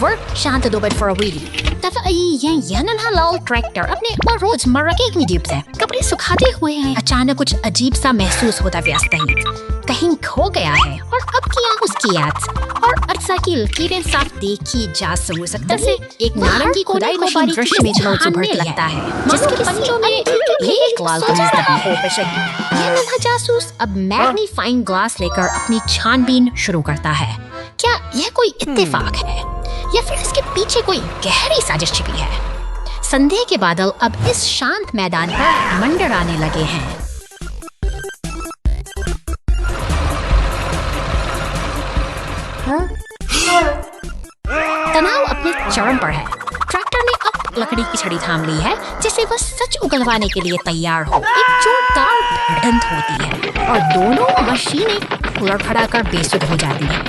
Work siya tubad for a wheelie. तब yan ना लाल tractor अपने रोजमर्रा के हीडिप से कपड़े सुखाते हुए हैं। अचानक कुछ अजीब सा महसूस होता व्यस्त कहीं खो गया है और अब किया उसकी याद और अरसा की लकीरें साफ देखी जा सकता से एक नारंगी खुदाई मशीन दृश्य में उभरने लगता है जिसके पंजों में एक लाल कमीज दबी हो बेशक। ये नन्हा जासूस अब मैग्नीफाइंग ग्लास लेकर अपनी छानबीन शुरू करता है। क्या यह कोई इत्तेफाक है या फिर इसके पीछे कोई गहरी साजिश छिपी है? संदेह के बादल अब इस शांत मैदान पर मंडराने लगे हैं। तनाव अपने चरम पर है। ट्रैक्टर ने अब लकड़ी की छड़ी थाम ली है जिसे वह सच उगलवाने के लिए तैयार हो। एक जोरदार भिड़ंत होती है और दोनों मशीनें लड़खड़ाकर बेसुध हो जाती हैं।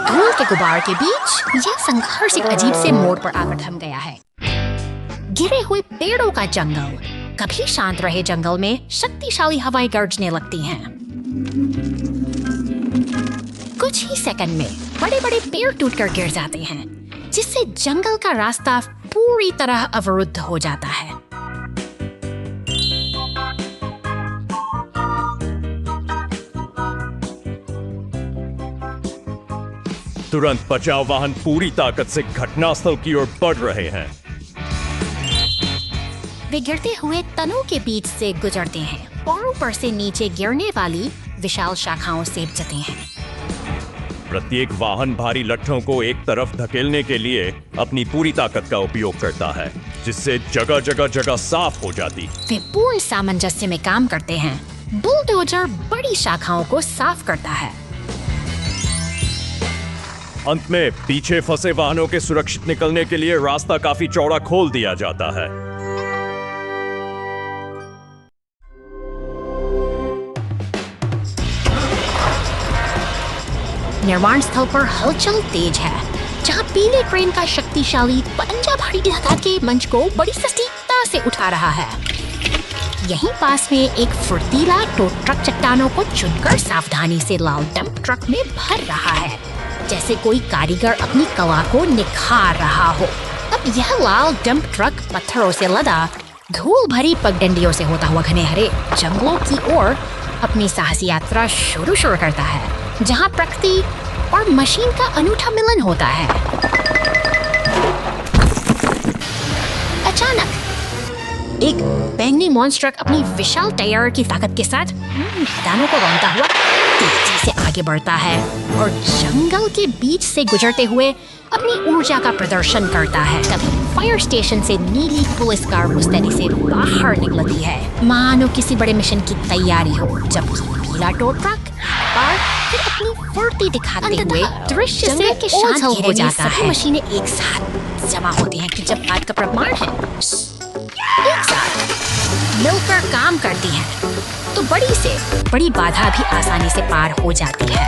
धूल के गुबार के बीच यह संघर्ष एक अजीब से मोड़ पर आकर थम गया है। गिरे हुए पेड़ों का जंगल। कभी शांत रहे जंगल में शक्तिशाली हवाएं गरजने लगती हैं। कुछ ही सेकंड में बड़े-बड़े पेड़ टूटकर गिर जाते हैं जिससे जंगल का रास्ता पूरी तरह अवरुद्ध हो जाता है। तुरंत बचाव वाहन पूरी ताकत से घटनास्थल की ओर बढ़ रहे हैं। वे गिरते हुए तनों के बीच से गुजरते हैं और ऊपर से नीचे गिरने वाली विशाल शाखाओं से बचते हैं। प्रत्येक वाहन भारी लट्ठों को एक तरफ धकेलने के लिए अपनी पूरी ताकत का उपयोग करता है जिससे जगह साफ हो जाती। वे पूर्ण सामंजस्य में काम करते हैं। बुलडोजर बड़ी शाखाओं को साफ करता है। अंत में पीछे फंसे वाहनों के सुरक्षित निकलने के लिए रास्ता काफी चौड़ा खोल दिया जाता है। निर्माण स्थल पर हलचल तेज है जहां पीले क्रेन का शक्तिशाली पंजा भारी धात के मंच को बड़ी सटीकता से उठा रहा है। यहीं पास में एक फुर्तीला टो ट्रक चट्टानों को चुनकर सावधानी से लाल डंप ट्रक में भर रहा है जैसे कोई कारीगर अपनी कला को निखार रहा हो। अब यह लाल डंप ट्रक पत्थरों से लदा धूल भरी पगडंडियों से होता हुआ घने हरे जंगलों की ओर अपनी साहसी यात्रा शुरू करता है जहां प्रकृति और मशीन का अनूठा मिलन होता है। अचानक एक बैंगनी मॉन्स्टर अपनी विशाल टायर की ताकत के साथ मैदानों को रौंदता हुआ तेजी से आगे बढ़ता है और जंगल के बीच से गुजरते हुए अपनी ऊर्जा का प्रदर्शन करता है। तभी फायर स्टेशन से नीली पुलिस कार मुस्तैदी से बाहर निकलती है मानो किसी बड़े मिशन की तैयारी हो, जबकि पीला टो ट्रक और फिर अपनी फुर्ती दिखाते हुए दृश्य से के शांत हो जाता है। मशीनें एक साथ जमा होती हैं कि जब बात का प्रमाण है एक साथ मिलकर काम करती हैं तो बड़ी से बड़ी बाधा भी आसानी से पार हो जाती है।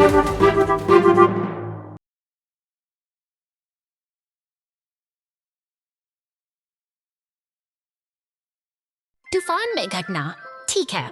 तूफान में घटना ठीक है।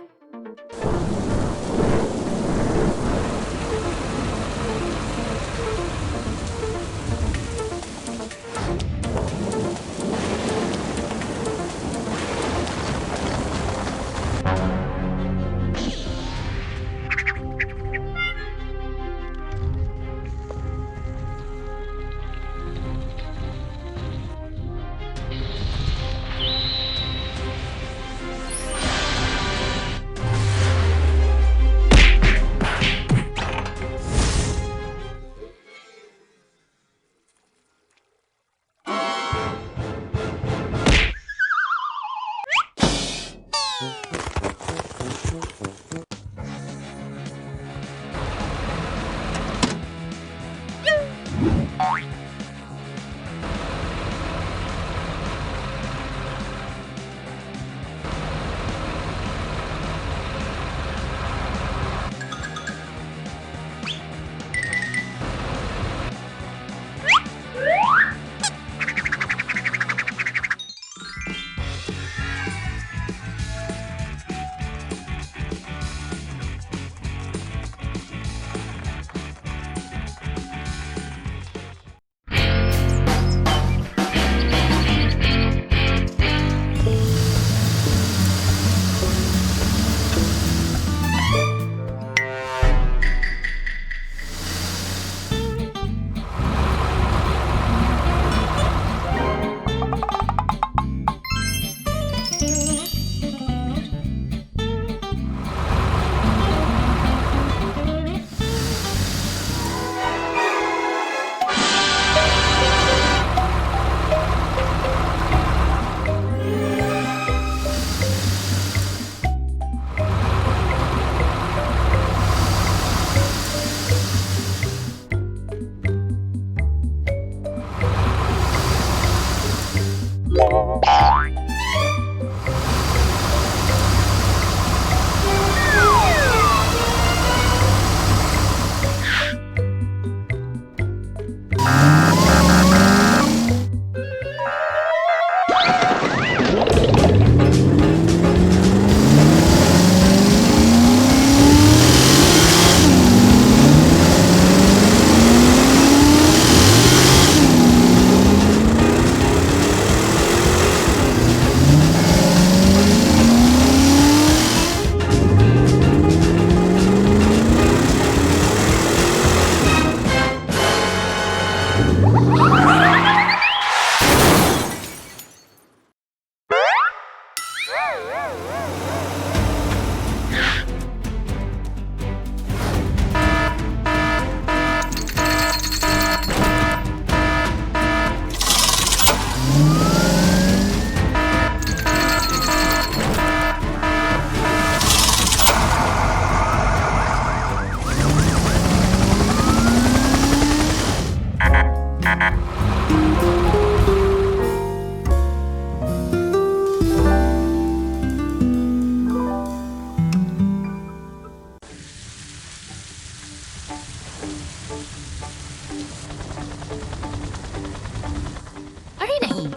अरे नहीं,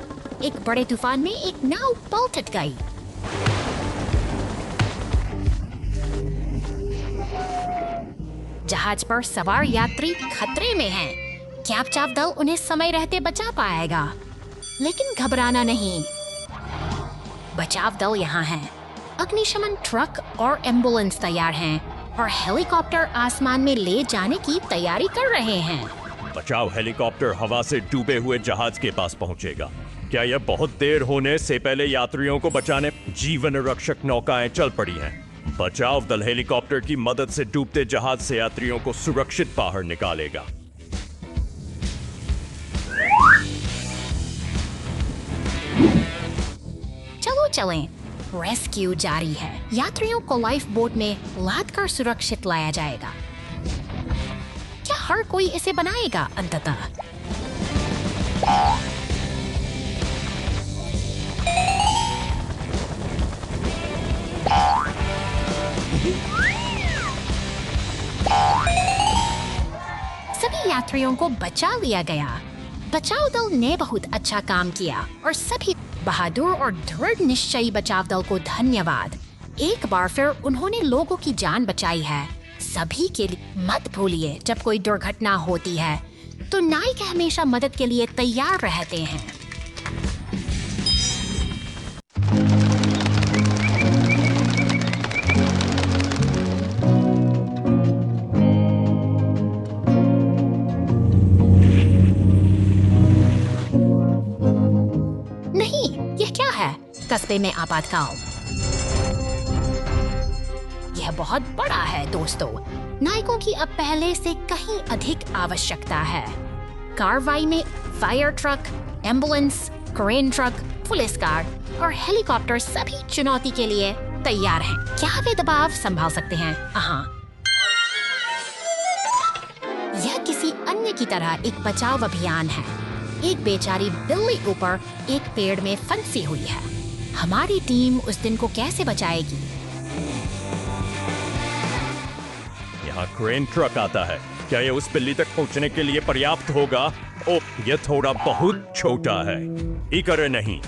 एक बड़े तूफान में एक नाव पलट गई। जहाज पर सवार यात्री खतरे में हैं। क्या बचाव दल उन्हें समय रहते बचा पाएगा? लेकिन घबराना नहीं, बचाव दल यहाँ हैं। अग्निशमन ट्रक और एम्बुलेंस तैयार हैं और हेलीकॉप्टर आसमान में ले जाने की तैयारी कर रहे हैं। बचाव हेलीकॉप्टर हवा से डूबे हुए जहाज के पास पहुंचेगा। क्या यह बहुत देर होने से पहले यात्रियों को बचाने जीवन रक्षक नौकाएं चल पड़ी हैं। बचाव दल हेलीकॉप्टर की मदद से डूबते जहाज से यात्रियों को सुरक्षित बाहर निकालेगा। चलो चलें, रेस्क्यू जारी है। यात्रियों को लाइफ बोट में लाद कर सुरक्षित लाया जाएगा। क्या हर कोई इसे बनाएगा अंततः? सभी यात्रियों को बचा लिया गया। बचाव दल ने बहुत अच्छा काम किया और सभी बहादुर और दृढ़ निश्चयी बचाव दल को धन्यवाद। एक बार फिर उन्होंने लोगों की जान बचाई है। सभी के लिए मत भूलिए, जब कोई दुर्घटना होती है तो नायक हमेशा मदद के लिए तैयार रहते हैं। नहीं, यह क्या है? कस्बे में आपातकाल। यह बहुत बड़ा है दोस्तों। नायकों की अब पहले से कहीं अधिक आवश्यकता है। कार्रवाई में fire truck, ambulance, crane truck, police car और हेलीकॉप्टर सभी चुनौती के लिए तैयार हैं। क्या वे दबाव संभाल सकते हैं? हाँ। यह किसी अन्य की तरह एक बचाव अभियान है। एक बेचारी बिल्ली ऊपर एक पेड़ में फंसी हुई है। हमारी टीम उस दिन को कैसे बचाएगी? यहाँ क्रेन ट्रक आता है। क्या यह उस बिल्ली तक पहुँचने के लिए पर्याप्त होगा? ओह, यह थोड़ा बहुत छोटा है। इकर नहीं।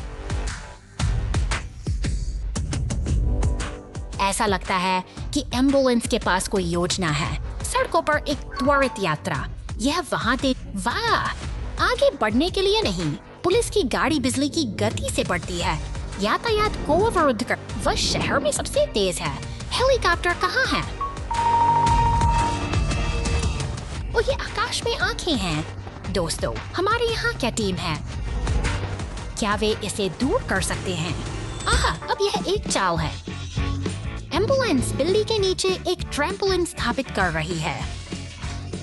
ऐसा लगता है कि एम्बुलेंस के पास कोई योजना है। सड़कों पर एक त्वरित यात्रा। यह वहाँ वाह! आगे बढ़ने के लिए नहीं। पुलिस की गाड़ी बिजली की गति से बढ़ती है। यातायात को अवरुद्ध कर। वह शहर में सबसे तेज है। हेलीकॉप्टर कहाँ है? और ये आकाश में आंखें हैं। दोस्तों, हमारे यहाँ क्या टीम है? क्या वे इसे दूर कर सकते हैं? अब यह एक चाल है। एम्बुलेंस बिल्ली के नीचे एक ट्रैम्पोलिन स्थापित कर रही है।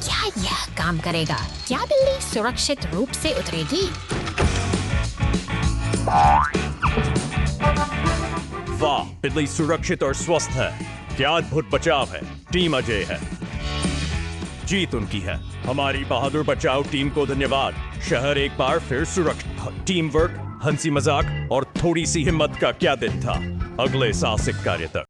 क्या यह काम करेगा? क्या बिल्ली सुरक्षित रूप से उतरेगी? वाह, बिल्ली सुरक्षित और स्वस्थ है। क्या अद्भुत बचाव है। टीम अजय है। जीत उनकी है। हमारी बहादुर बचाव टीम को धन्यवाद। शहर एक बार फिर सुरक्षित। टीम वर्क, हंसी मजाक और थोड़ी सी हिम्मत का क्या दिन था। अगले साहसिक कार्य तक।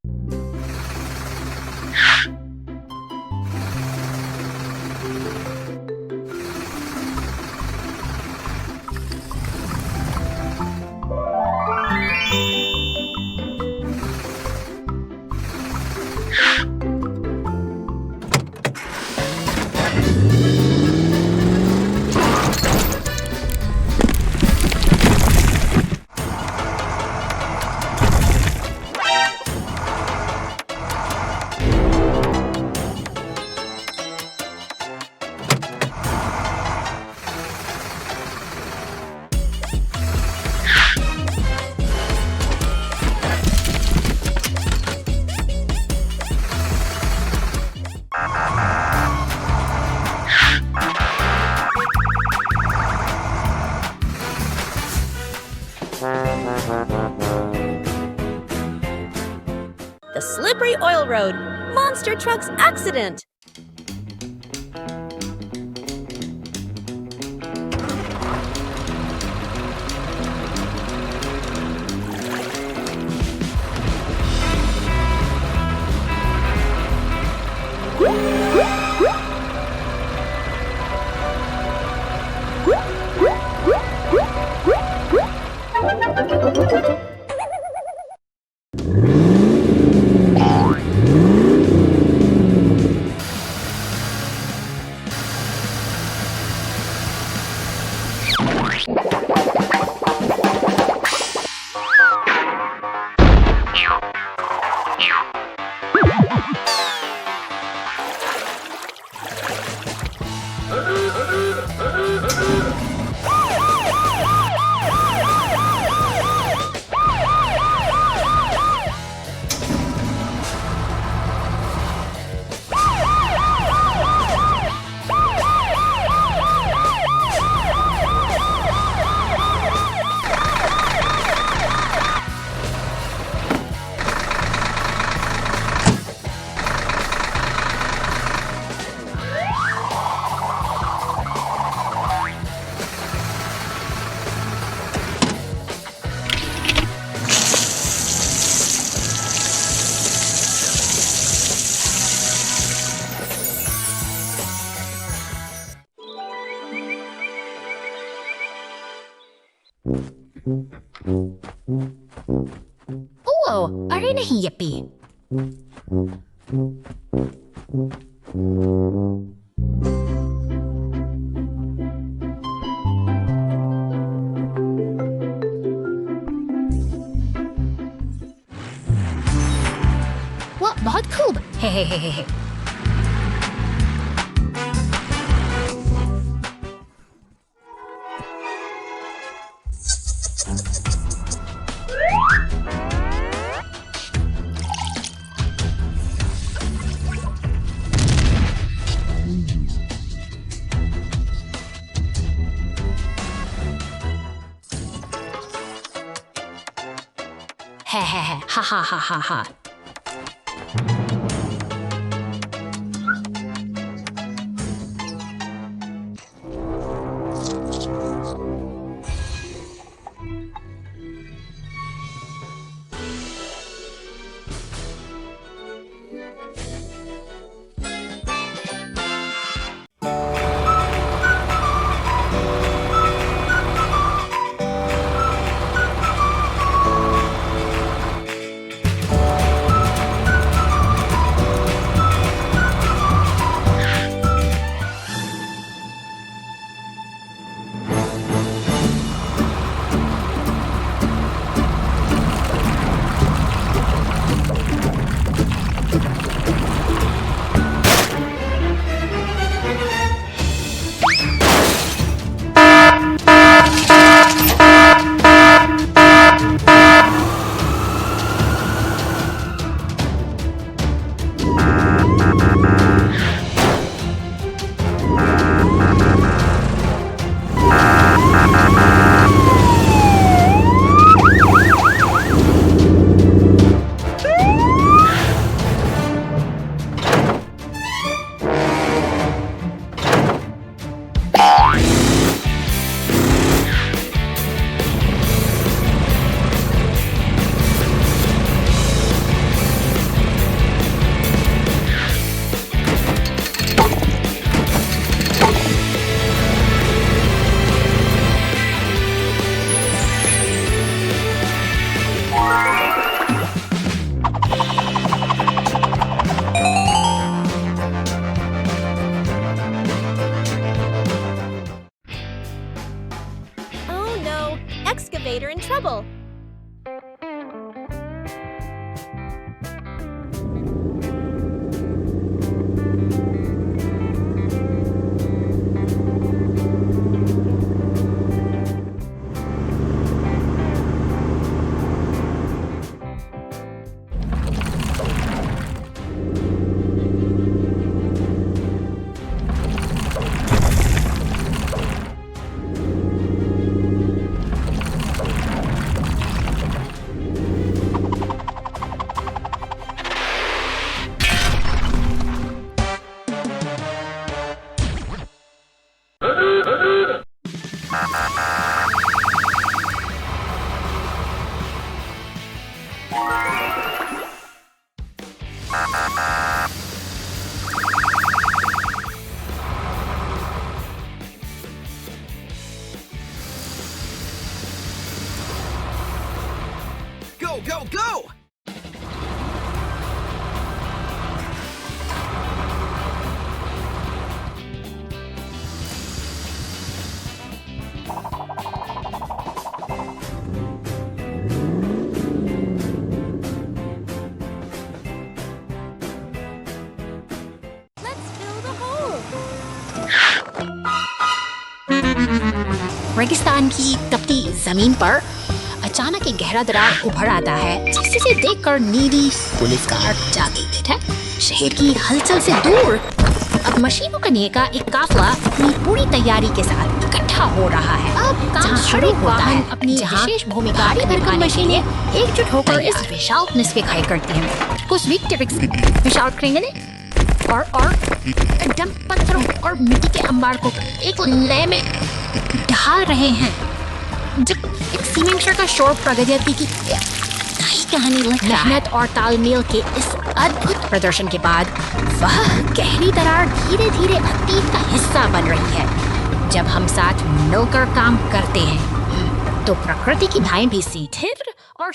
The slippery oil road. Monster truck's accident. ओह, अरे नहीं यप्पी। वाह, बहुत खूब। हे। है, हा। Oh no, excavator in trouble. Go! Let's fill the hole. रेगिस्तान की तपती जमीन पर अचानक एक गहरा दरार उभर आता है, जिसे देखकर नीली पुलिस कार जागी है। शहर की हलचल से दूर अब मशीनों का नेका एक काफिला अपनी पूरी तैयारी के साथ इकट्ठा हो रहा है। अब काम शुरू होता है। अपनी विशेष भूमिका भरकर मशीनें एकजुट होकर इस विशाल निस्फे खाई करती हैं। कुछ विशाल क्रेंगने और डंप पत्थरों और मिट्टी के अंबार को एक लय में ढाल रहे हैं। जब एक सीमेंट का शोर प्रगति की नई कहानी मेहनत और तालमेल के इस अद्भुत प्रदर्शन के बाद वह गहरी दरार धीरे धीरे अतीत का हिस्सा बन रही है। जब हम साथ मिलकर काम करते हैं तो प्रकृति की धाएं भी स्थिर और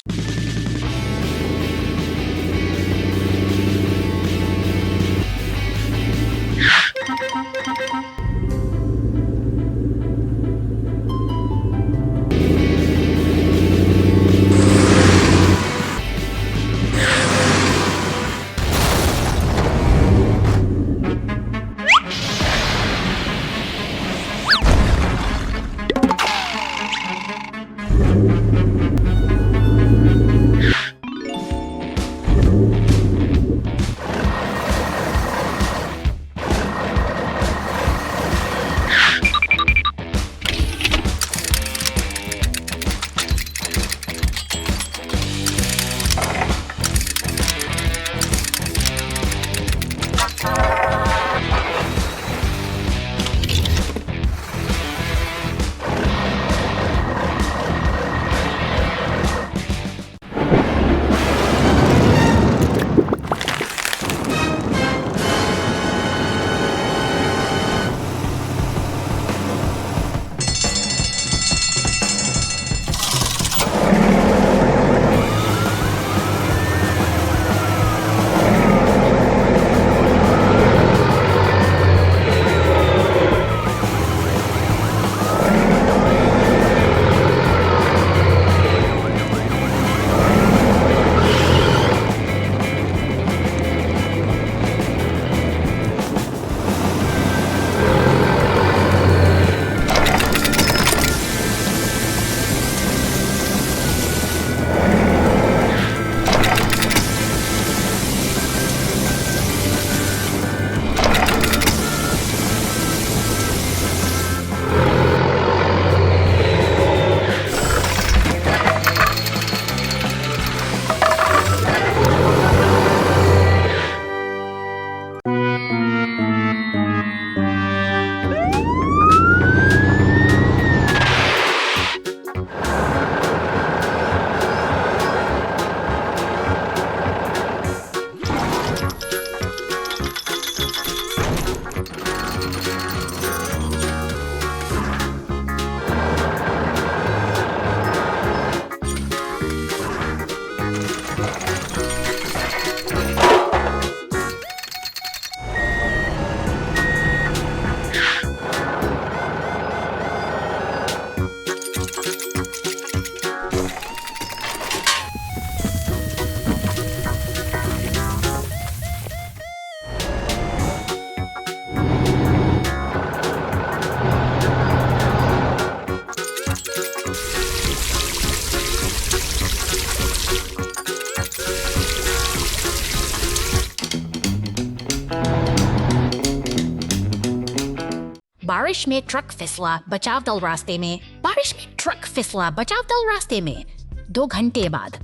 बारिश में ट्रक फिसला, बचाव दल रास्ते में। बारिश में ट्रक फिसला, बचाव दल रास्ते में। 2 घंटे बाद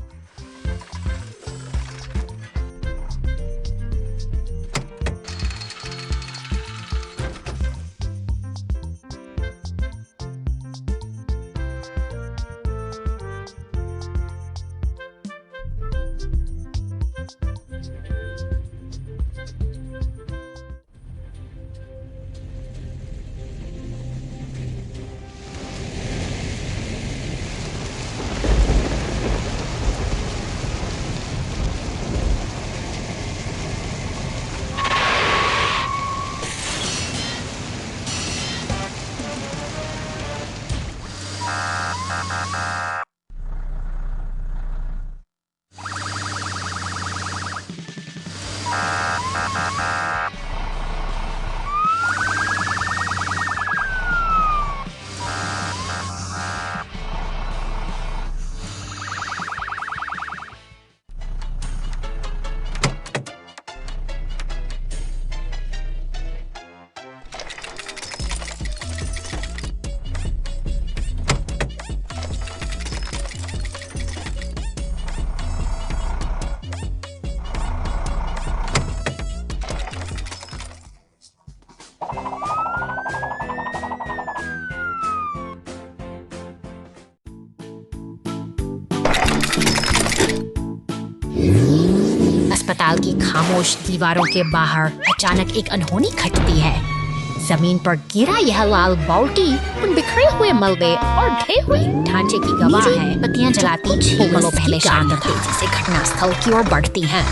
अस्पताल की खामोश दीवारों के बाहर अचानक एक अनहोनी घटती है। जमीन पर गिरा यह लाल बाल्टी उन बिखरे हुए मलबे और ढे हुए ढांचे की गवाह है। बत्तियां जलाती कोमलों पहले शांत तेजी से घटनास्थल की ओर बढ़ती हैं।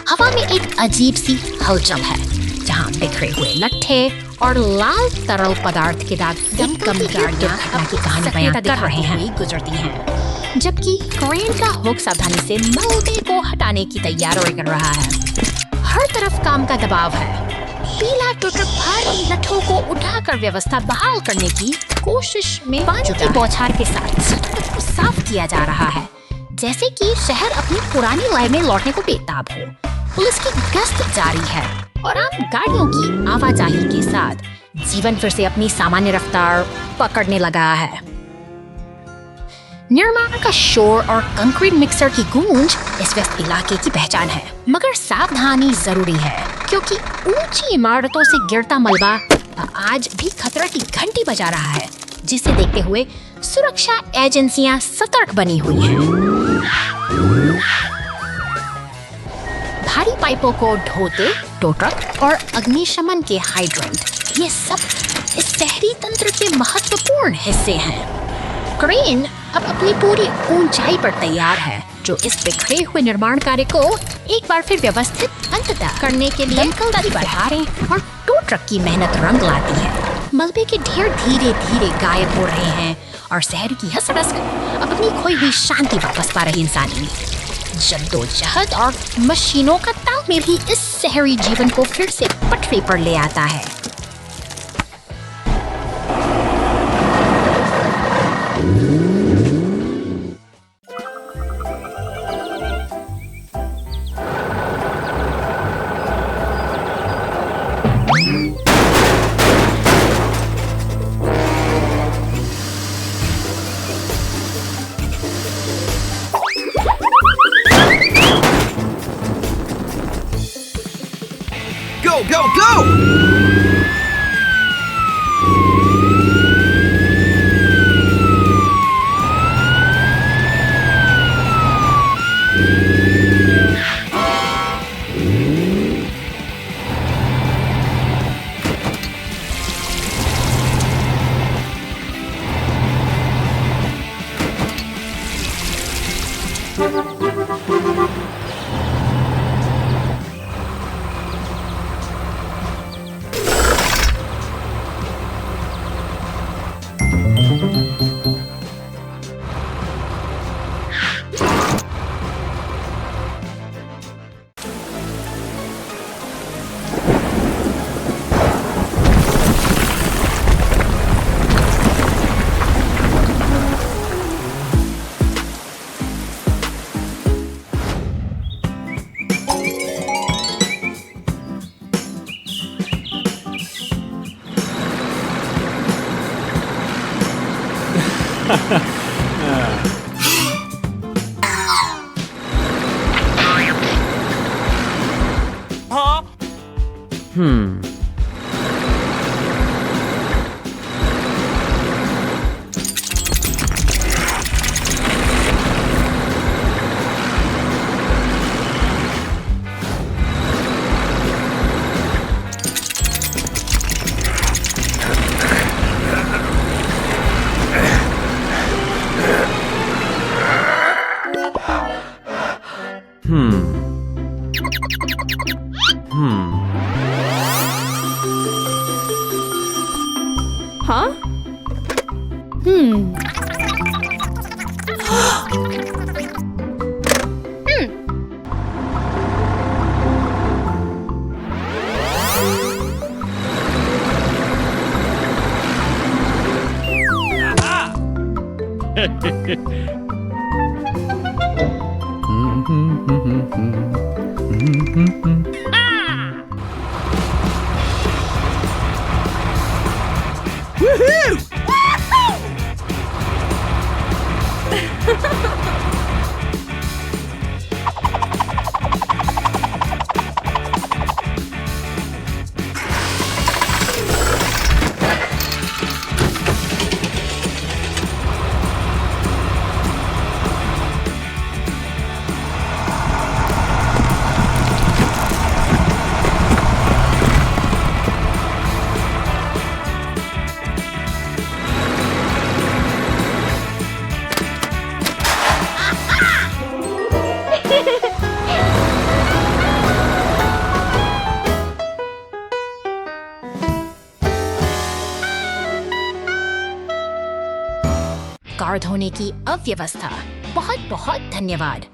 हवा में एक अजीब सी हलचल है, जहां बिखरे हुए लट्ठे और लाल तरल पदार्थ के दाग कम गाड़ियां घटना की कहानी बयां कर रहे हैं गुजरती हैं, जबकि क्रेन का हुक सावधानी से मलबे को हटाने की तैयारी कर रहा है। हर तरफ काम का दबाव है। पीला टोटर भारी लट्ठों को उठाकर व्यवस्था बहाल करने की कोशिश में पानी की बौछार के साथ सड़क को साफ किया जा रहा है, जैसे कि शहर अपनी पुरानी लय में लौटने को बेताब हो। पुलिस की गश्त जारी है और आम गाड़ियों की आवाजाही के साथ जीवन फिर से अपनी सामान्य रफ्तार पकड़ने लगा है। निर्माण का शोर और कंक्रीट मिक्सर की गूंज इस व्यस्त इलाके की पहचान है, मगर सावधानी जरूरी है, क्योंकि ऊंची इमारतों से गिरता मलबा आज भी खतरा की घंटी बजा रहा है, जिसे देखते हुए सुरक्षा एजेंसियां सतर्क बनी हुई हैं। भारी पाइपों को ढोते टो ट्रक और अग्निशमन के हाइड्रेंट, ये सब इस शहरी तंत्र के महत्वपूर्ण हिस्से हैं। क्रेन अब अपनी पूरी ऊंचाई पर तैयार है, जो इस बिखरे हुए निर्माण कार्य को एक बार फिर व्यवस्थित अंततः करने के लिए दमकल बहारें और टो ट्रक की मेहनत रंग लाती है। मलबे के ढेर धीरे धीरे गायब हो रहे हैं और शहर की हसरस अब अपनी खोई हुई शांति वापस पा रही इंसानी जद्दोजहद और मशीनों का तालमेल भी इस शहरी जीवन को फिर से पटरी पर ले आता है। Go, go! Huh? कार धोने की अव्यवस्था। बहुत बहुत धन्यवाद।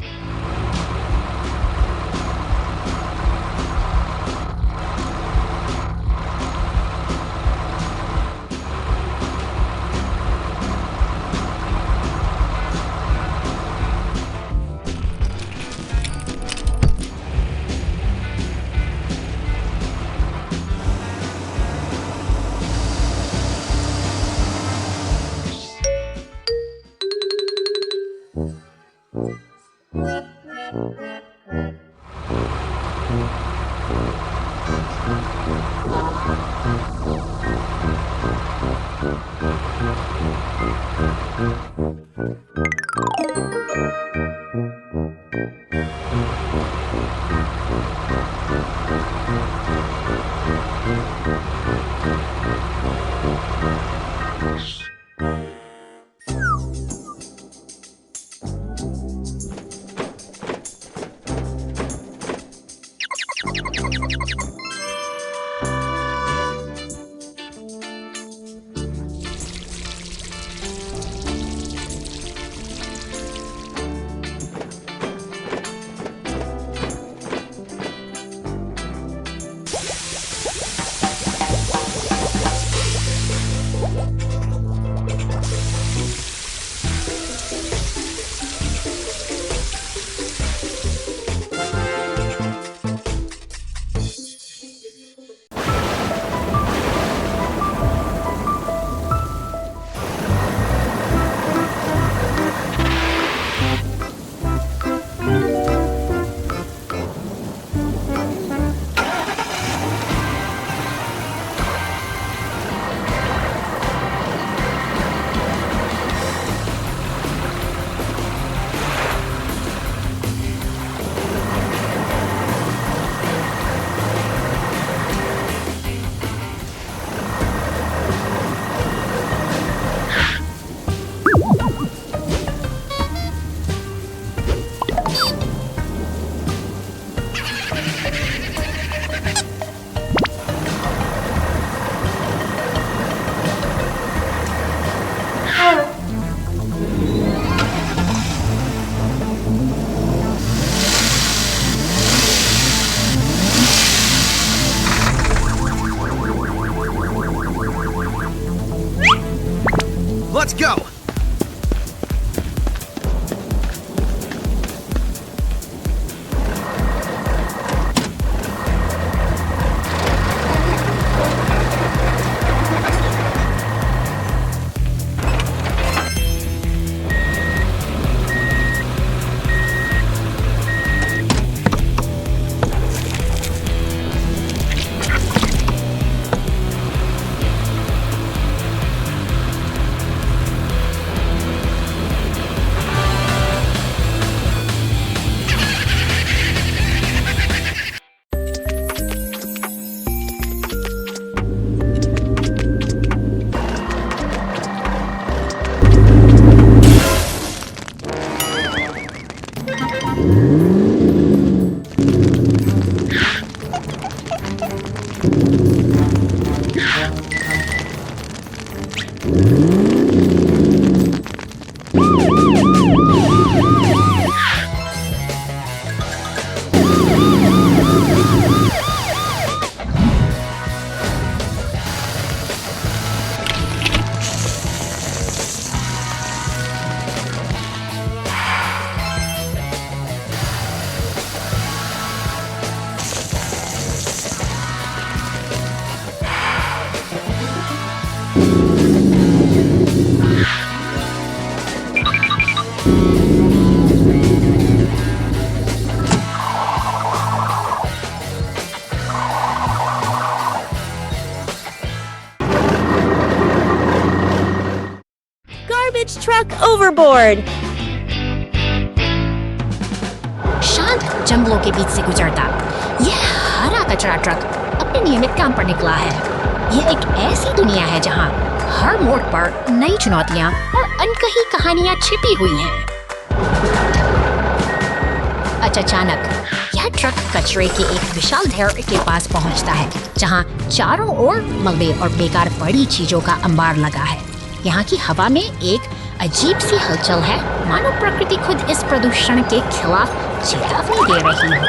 Let's go! Garbage truck overboard. शांत जंगलों के बीच से गुजरता यह हरा कचरा ट्रक अपने नियमित काम पर निकला है। यह एक ऐसी दुनिया है जहां हर मोड़ पर नई चुनौतियां और अनकही कहानियां छिपी हुई हैं। अचानक यह ट्रक कचरे के एक विशाल ढेर के पास पहुंचता है जहां चारों ओर मलबे और बेकार पड़ी चीजों का अंबार लगा है। यहाँ की हवा में एक अजीब सी हलचल है, मानो प्रकृति खुद इस प्रदूषण के खिलाफ चेतावनी दे रही हो।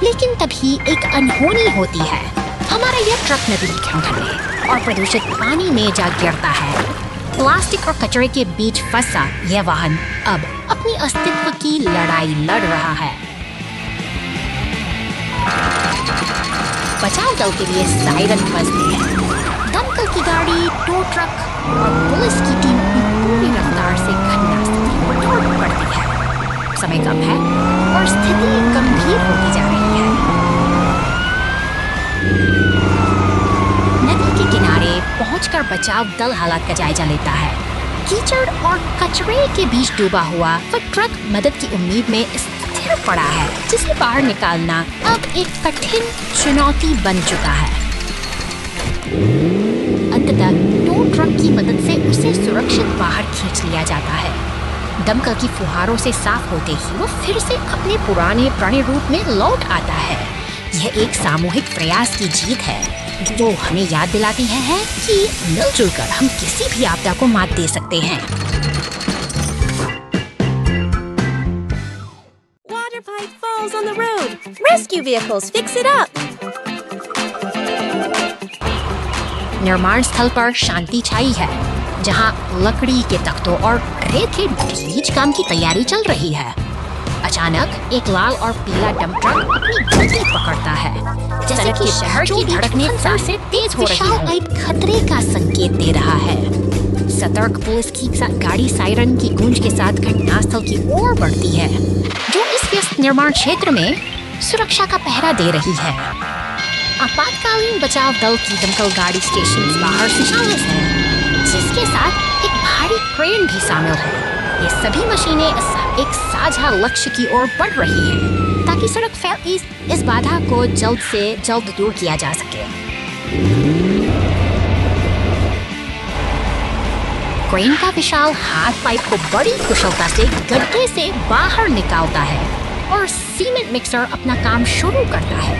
लेकिन तभी एक अनहोनी होती है। हमारा यह ट्रक नदी के किनारे और प्रदूषित पानी में जा गिरता है। प्लास्टिक और कचरे के बीच फंसा यह वाहन अब अपनी अस्तित्व की लड़ाई लड़ रहा है। बचाव दल के लिए सायरन बजते हैं। दमकल की गाड़ी, टो ट्रक और पुलिस की टीम पूरी रफ्तार से घटनास्थल पर दौड़ पड़ती है। समय कम है और स्थिति गंभीर होती जा रही है। नदी के किनारे पहुंचकर बचाव दल हालात का जायजा लेता है। कीचड़ और कचरे के बीच डूबा हुआ वह ट्रक मदद की उम्मीद में स्थिर पड़ा है, जिसे बाहर निकालना अब एक कठिन चुनौती बन चुका है। अंततः टो ट्रक की मदद से उसे सुरक्षित बाहर खींच लिया जाता है। दमकल की फुहारों से साफ होते ही वो फिर से अपने पुराने प्राणी रूप में लौट आता है। यह एक सामूहिक प्रयास की जीत है जो हमें याद दिलाती है कि मिलजुल कर हम किसी भी आपदा को मात दे सकते हैं। Water pipe falls on the road. Rescue vehicles fix it up. निर्माण स्थल पर शांति छाई है, जहां लकड़ी के तख्तों और रेत के बीच काम की तैयारी चल रही है। अचानक एक लाल और पीला डंप ट्रक अपनी गति पकड़ता है, जैसे कि शहर की धड़कनें फिर से तेज हो रही हैं। एक खतरे का संकेत दे रहा है। सतर्क पुलिस की गाड़ी सायरन की गूंज के साथ घटनास्थल की ओर बढ़ती है, जो इस व्यस्त निर्माण क्षेत्र में सुरक्षा का पहरा दे रही है। आपातकालीन बचाव दल की दमकल गाड़ी स्टेशन बाहर से शामिल है, जिसके साथ एक भारी क्रेन भी शामिल है। ये सभी मशीनें एक साझा लक्ष्य की ओर बढ़ रही हैं, ताकि सड़क फैल इस बाधा को जल्द से जल्द दूर किया जा सके। क्रेन का विशाल हाथ पाइप को बड़ी कुशलता से गड्ढे से बाहर निकालता है और सीमेंट मिक्सर अपना काम शुरू करता है।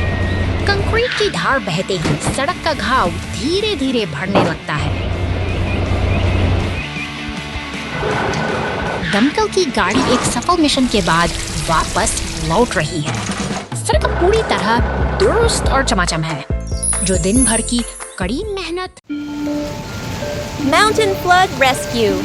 कंक्रीट की धार बहते ही सड़क का घाव धीरे धीरे भरने लगता है। दमकल की गाड़ी एक सफल मिशन के बाद वापस लौट रही है। सड़क पूरी तरह दुरुस्त और चमाचम है, जो दिन भर की कड़ी मेहनत। Mountain flood rescue.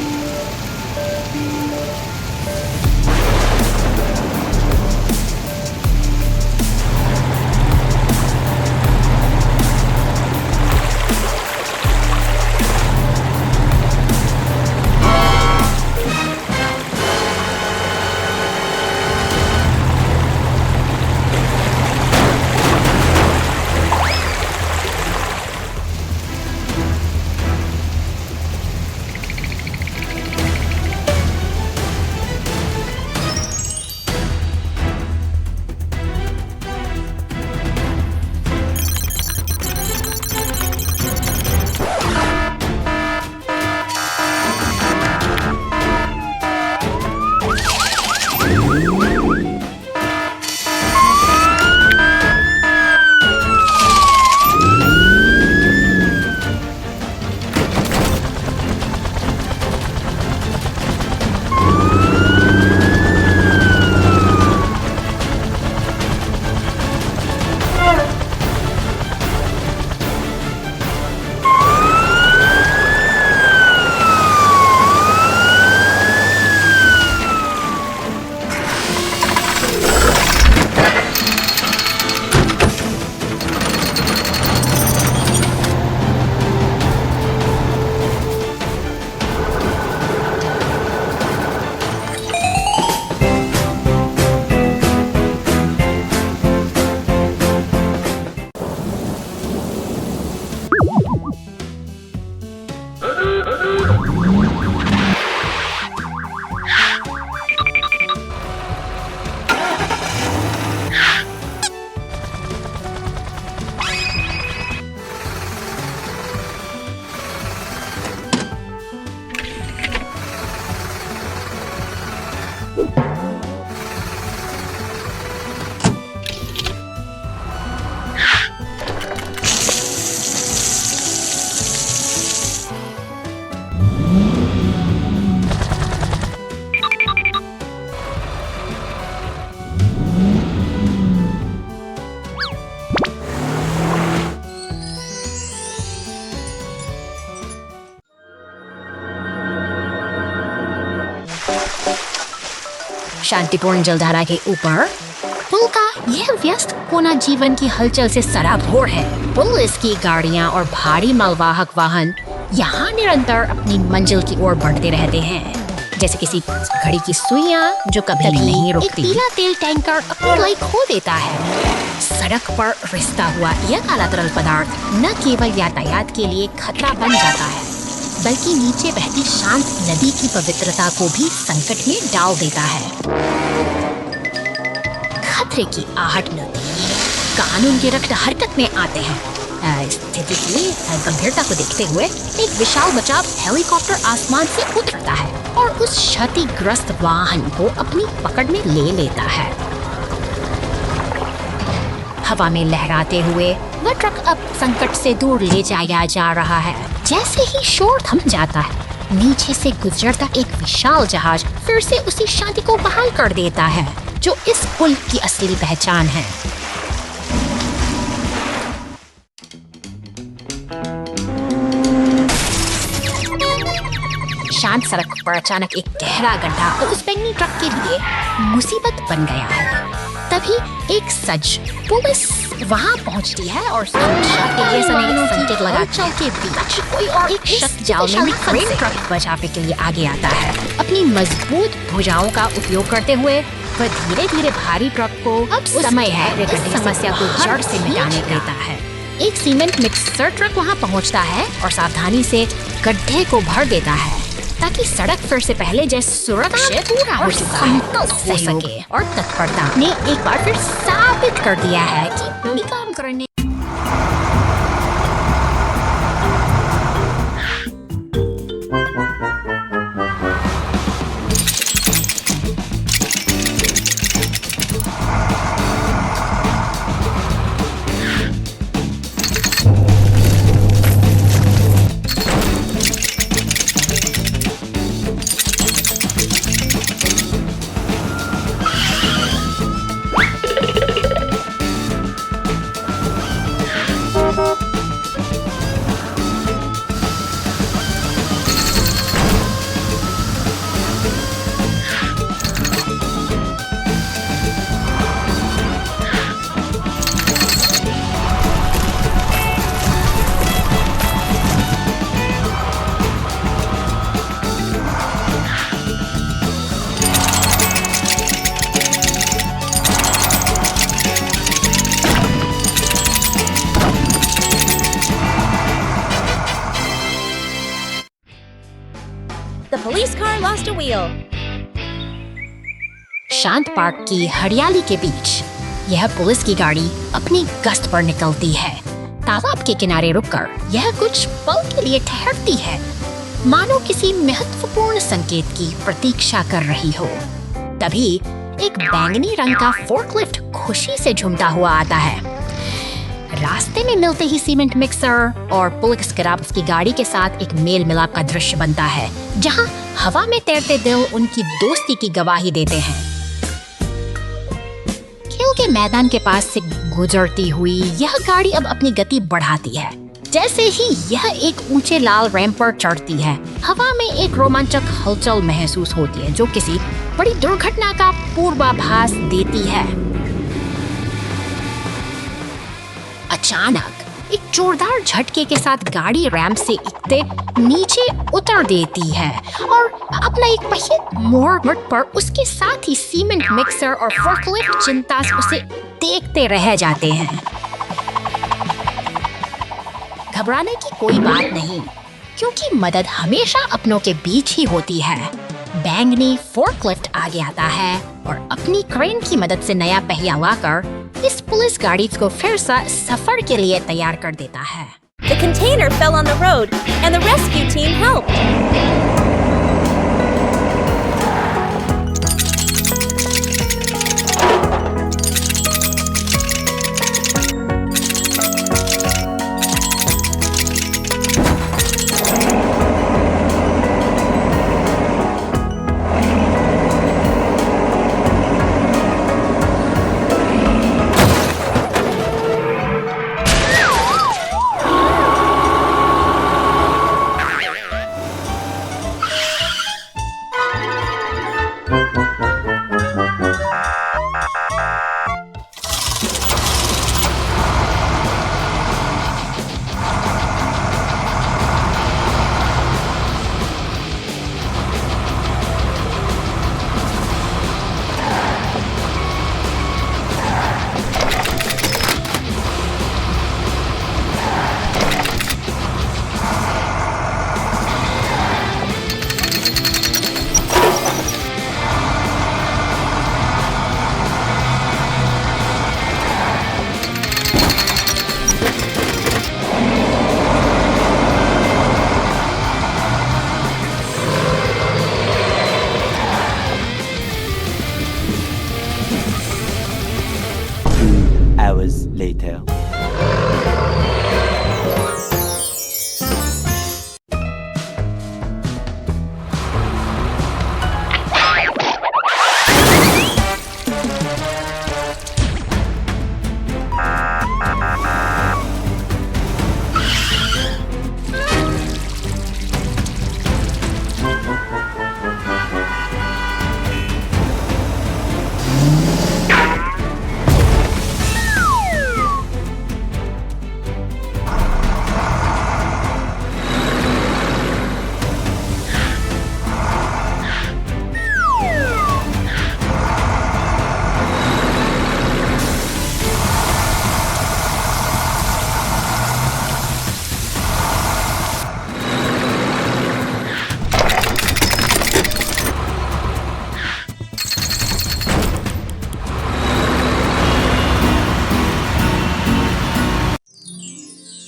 शांतिपूर्ण जलधारा के ऊपर पुल का यह व्यस्त कोना जीवन की हलचल से सराबोर है। पुलिस की गाड़ियां और भारी मालवाहक वाहन यहाँ निरंतर अपनी मंजिल की ओर बढ़ते रहते हैं, जैसे किसी घड़ी की सुइयां जो कभी नहीं रुकती। एक पीला तेल टैंकर अपनी लाइट खो देता है। सड़क पर रिसता हुआ यह काला तरल पदार्थ न केवल यातायात के लिए खतरा बन जाता है, बल्कि नीचे बहती शांत नदी की पवित्रता को भी संकट में डाल देता है। खतरे की आहट मिलती है, कानून के रक्त हरकत में आते हैं। स्थिति की गंभीरता को देखते हुए एक विशाल बचाव हेलीकॉप्टर आसमान से उतरता है और उस क्षतिग्रस्त वाहन को अपनी पकड़ में ले लेता है। हवा में लहराते हुए वह ट्रक अब संकट से दूर ले जाया जा रहा है। जैसे ही शोर थम जाता है, नीचे से गुजरता एक विशाल जहाज फिर से उसी शांति को बहाल कर देता है जो इस पुल की असली पहचान है। शांत सड़क पर अचानक एक गहरा गड्ढा उस बैंगनी ट्रक के लिए मुसीबत बन गया है। तभी एक सज पुलिस वहां पहुंचती है और सुरक्षा के लिए संकेत लगाती है के बीच कोई और एक शख्स जाल में क्रेन ट्रक बचाने के लिए आगे आता है। अपनी मजबूत भुजाओं का उपयोग करते हुए वह धीरे धीरे भारी ट्रक को अब समय है इस समस्या को जड़ से मिटाने देता है। एक सीमेंट मिक्सर ट्रक वहां पहुंचता है और सावधानी से गड्ढे को भर देता है ताकि सड़क फिर से पहले जैसे सुरक्षित पूरा हो चुका है। हो सके और तत्परता ने एक बार फिर साबित कर दिया है कि काम करने। The police car lost a wheel. शांत पार्क की हरियाली के बीच यह पुलिस की गाड़ी अपनी गश्त पर निकलती है। तालाब के किनारे रुककर यह कुछ पल के लिए ठहरती है, मानो किसी महत्वपूर्ण संकेत की प्रतीक्षा कर रही हो। तभी एक बैंगनी रंग का फोर्कलिफ्ट खुशी से झूमता हुआ आता है। रास्ते में मिलते ही सीमेंट मिक्सर और पुलिस ग्राफ्स की गाड़ी के साथ एक मेल मिलाप का दृश्य बनता है, जहां हवा में तैरते दिल उनकी दोस्ती की गवाही देते हैं। खेल के मैदान के पास से गुजरती हुई यह गाड़ी अब अपनी गति बढ़ाती है। जैसे ही यह एक ऊंचे लाल रैंप पर चढ़ती है, हवा में एक रोमांचक हलचल महसूस होती है जो किसी बड़ी दुर्घटना का पूर्वाभास देती है। अचानक एक जोरदार झटके के साथ गाड़ी रैंप से इकते नीचे उतर देती है और अपना एक पहिया मोड़ पर उसके साथ ही सीमेंट मिक्सर और फोर्कलिफ्ट चिंता से उसे देखते रह जाते हैं। घबराने की कोई बात नहीं, क्योंकि मदद हमेशा अपनों के बीच ही होती है। बैंगनी फोर्कलिफ्ट आगे आता है और अपनी क्रेन की मदद से नया पहिया लाकर इस पुलिस गाड़ी को फिर से सफर के लिए तैयार कर देता है। The container fell on the road, and the rescue team helped. Hours later.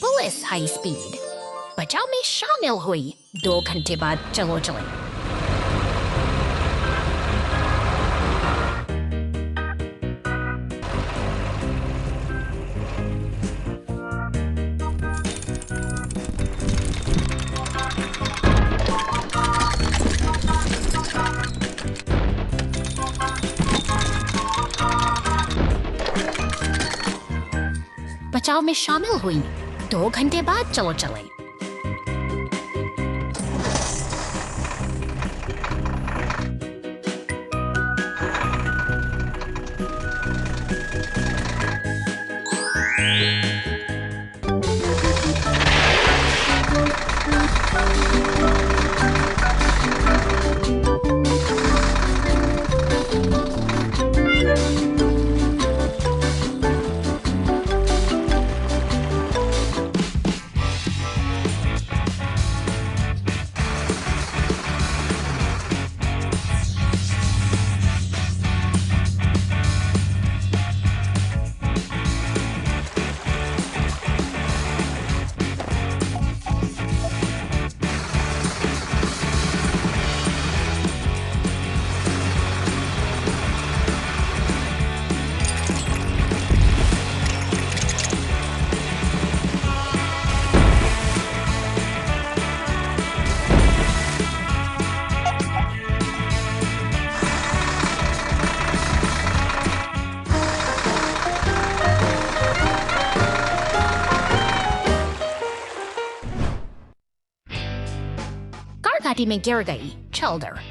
Police high speed बचाव में शामिल हुई। 2 घंटे बाद चलो चले। बचाव में शामिल हुई। 2 घंटे बाद चलो चले। कार घाटी में गिर गई। चल दर।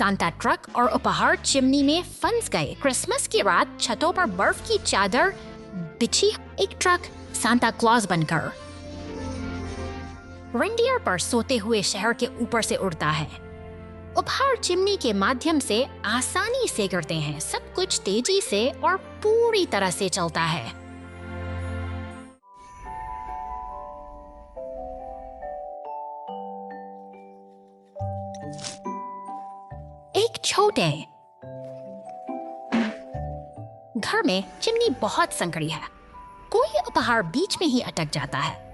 सांता ट्रक और उपहार चिमनी में फंस गए। क्रिसमस की रात छतों पर बर्फ की चादर बिछी, एक ट्रक सांता क्लॉज बनकर रेंडियर पर सोते हुए शहर के ऊपर से उड़ता है। उपहार चिमनी के माध्यम से आसानी से गिरते हैं। सब कुछ तेजी से और पूरी तरह से चलता है। एक छोटे घर में चिमनी बहुत संकड़ी है। कोई उपहार बीच में ही अटक जाता है।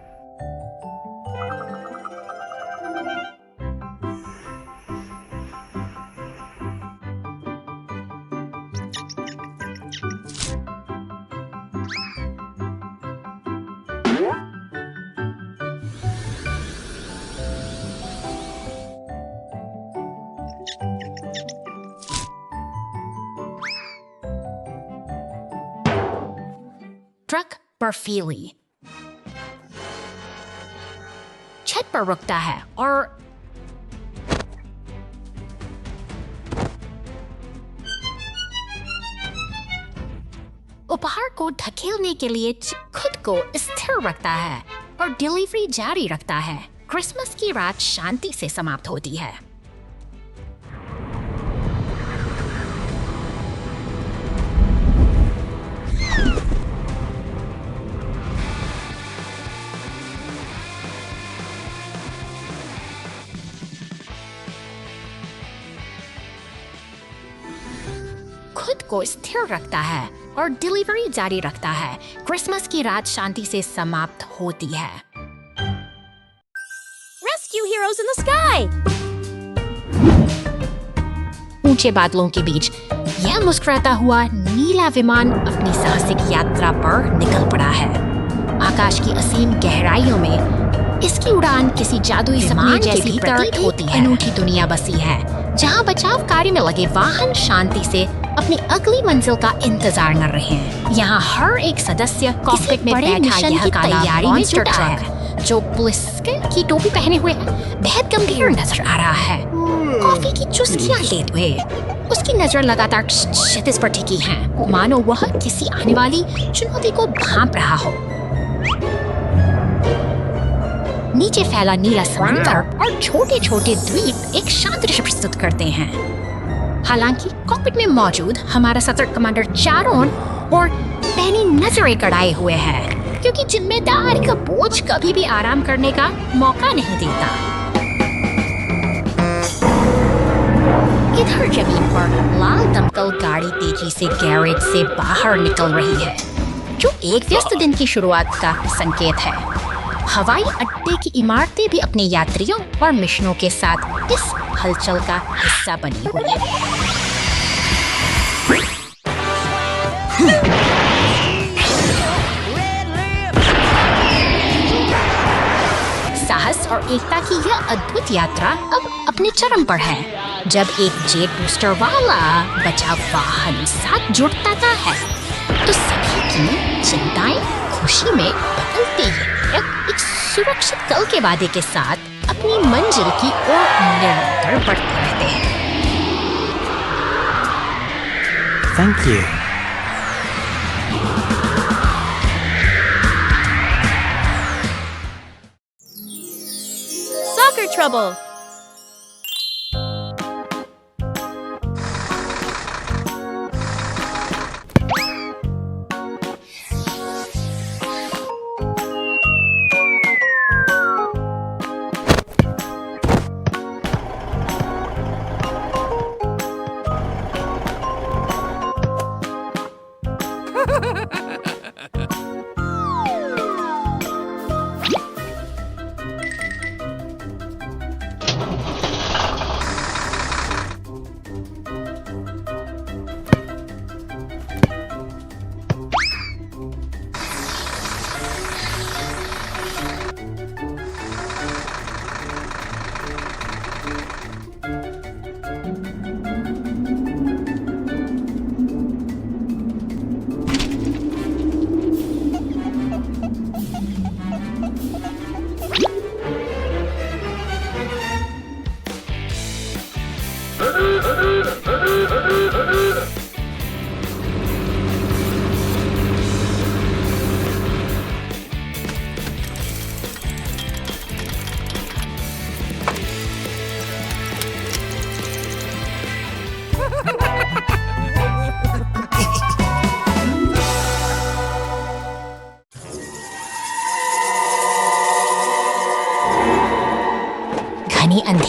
ट्रक बर्फीली छत पर रुकता है और उपहार को धकेलने के लिए खुद को स्थिर रखता है और डिलीवरी जारी रखता है। क्रिसमस की रात शांति से समाप्त होती है। खुद को स्थिर रखता है और डिलीवरी जारी रखता है। क्रिसमस की रात शांति से समाप्त होती है। Rescue heroes in the sky! ऊंचे बादलों के बीच यह मुस्कुराता हुआ नीला विमान अपनी साहसिक यात्रा पर निकल पड़ा है। आकाश की असीम गहराइयों में इसकी उड़ान किसी जादुई सपने जैसी प्रतीत होती है। अनूठी दुनिया बसी है जहां बचाव कार्य में लगे वाहन शांति से अपनी अगली मंजिल का इंतजार कर रहे हैं। यहाँ हर एक सदस्य कॉकपिट में बैठा यह तैयारी में जुटा है। जो पुलिस की टोपी पहने हुए बेहद गंभीर नजर आ रहा है। कॉफी की चुस्कियां लेते हुए उसकी नजर लगातार क्षितिज पर टिकी है, मानो वह किसी आने वाली चुनौती को भांप रहा हो। नीचे फैला नीला समुद्र और छोटे छोटे द्वीप एक शांत दृश्य प्रस्तुत करते हैं। हालांकि कॉकपिट में मौजूद हमारा सतर्क कमांडर चारों और पैनी नजरें गड़ाए हुए है, क्योंकि जिम्मेदारी का बोझ कभी भी आराम करने का मौका नहीं देता। इधर जमीन पर लाल दमकल गाड़ी तेजी से गैरेज से बाहर निकल रही है, जो एक व्यस्त दिन की शुरुआत का संकेत है। हवाई अड्डे की इमारतें भी अपने यात्रियों और मिशनों के साथ इस हलचल का हिस्सा बनी हुई है। साहस और एकता की यह अद्भुत यात्रा अब अपने चरम पर है, जब एक जेट बूस्टर वाला बचाव वाहन साथ जुड़ता है तो सभी की चिंताएं खुशी में बदलती है। एक सुरक्षित कल के वादे के साथ अपनी मंजिल की ओर निरंतर बढ़ते रहते हैं। Thank you. Soccer trouble!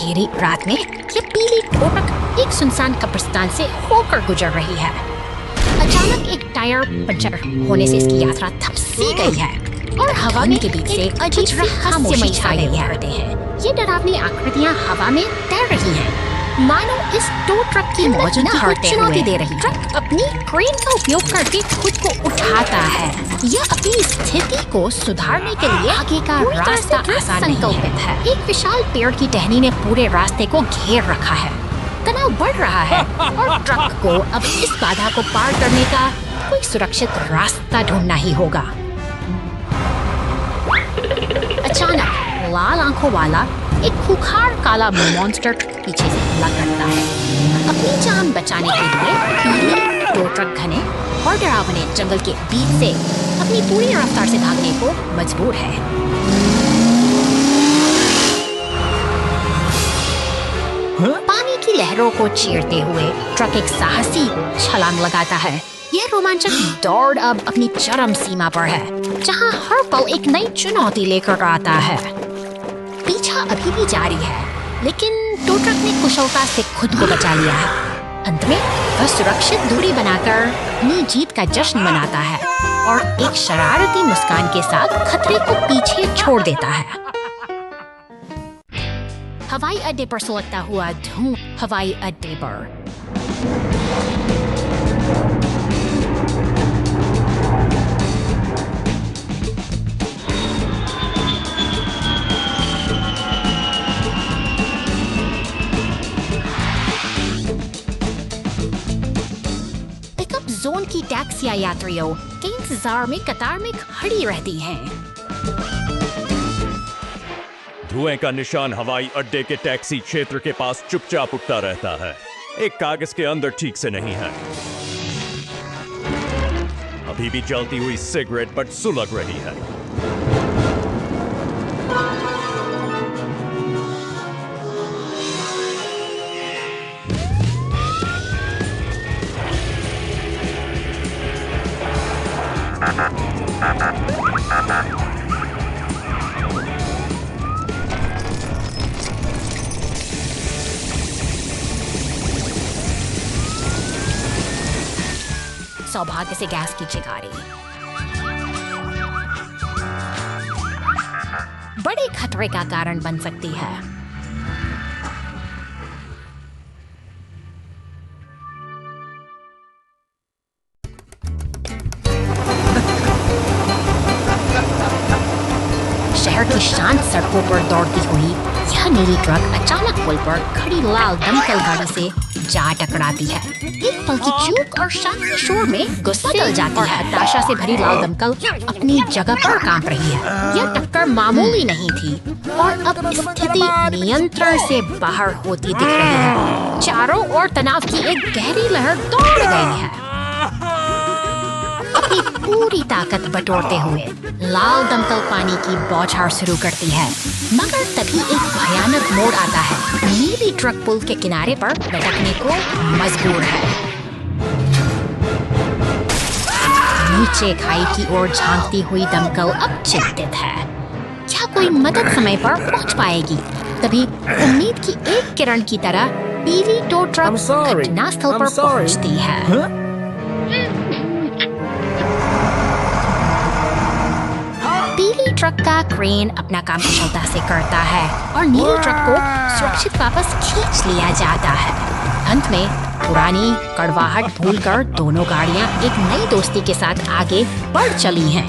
अंधेरी रात में ये पीली टो ट्रक एक सुनसान कब्रिस्तान से होकर गुजर रही है। अचानक एक टायर पंचर होने से इसकी यात्रा थम सी गई है और हवा में के बीच से अजीब रहस्यमय छाए रहते हैं। ये डरावनी आकृतियां हवा में तैर रही हैं, मानो इस टो ट्रक की मौजूदगी को चुनौती दे रही। ट्रक अपनी क्रेन का उपयोग करके खुद को उठाता है। यह अपनी स्थिति को सुधारने के लिए आगे का रास्ता आसान संकल्पित है। एक विशाल पेड़ की टहनी ने पूरे रास्ते को घेर रखा है। तनाव बढ़ रहा है और ट्रक को अब इस बाधा को पार करने का कोई सुरक्षित रास्ता ढूंढना ही होगा। अचानक लाल आंखों वाला एक खूंखार काला मॉन्स्टर पीछे से हमला करता है। अपनी जान बचाने के लिए पीली टो ट्रक घने और डरावने जंगल के बीच से अपनी पूरी रफ्तार से भागने को मजबूर है। पानी की लहरों को चीरते हुए ट्रक एक साहसी छलांग लगाता है। यह रोमांचक दौड़ अब अपनी चरम सीमा पर है, जहां हर पल एक नई चुनौती लेकर आता है। पीछा अभी भी जारी है, लेकिन टो ट्रक ने कुशलता से खुद को बचा लिया है। अंत में वह सुरक्षित दूरी बनाकर अपनी जीत का जश्न मनाता है और एक शरारती मुस्कान के साथ खतरे को पीछे छोड़ देता है। हवाई अड्डे पर सुलगता हुआ धूम हवाई अड्डे पर जोन की टैक्सियां यात्रियों के इंतजार में कतार में खड़ी रहती हैं। धुएं का निशान हवाई अड्डे के टैक्सी क्षेत्र के पास चुपचाप उठता रहता है। एक कागज के अंदर ठीक से नहीं है। अभी भी जलती हुई सिगरेट बट सुलग रही है। सौभाग्य से गैस की चिंगारी बड़े खतरे का कारण बन सकती है। शहर की शांत सड़कों पर दौड़ती हुई यह नीली ट्रक अचानक पुल पर खड़ी लाल दमकल गाड़ी से जा टकराती है। एक पल की चूक और शांति शोर में गुस्सा जल जाती है। हताशा से भरी लाल दमकल अपनी जगह पर कांप रही है। यह टक्कर मामूली नहीं थी और अब स्थिति नियंत्रण से बाहर होती दिख रही है। चारों ओर तनाव की एक गहरी लहर दौड़ गई है। अपनी पूरी ताकत बटोरते हुए लाल दमकल पानी की बौछार शुरू करती है, मगर तभी एक भयानक मोड़ आता है। नीली ट्रक पुल के किनारे पर लटकने को मजबूर है। नीचे खाई की ओर झांकती हुई दमकल अब चिंतित है। क्या कोई मदद समय पर पहुंच पाएगी? तभी उम्मीद की एक किरण की तरह पीली टो ट्रक घटनास्थल पर पहुंचती है। पीली ट्रक का क्रेन अपना काम कुशलता से करता है और नीली ट्रक को सुरक्षित वापस खींच लिया जाता है। अंत में पुरानी कड़वाहट भूलकर दोनों गाड़ियां एक नई दोस्ती के साथ आगे बढ़ चली हैं।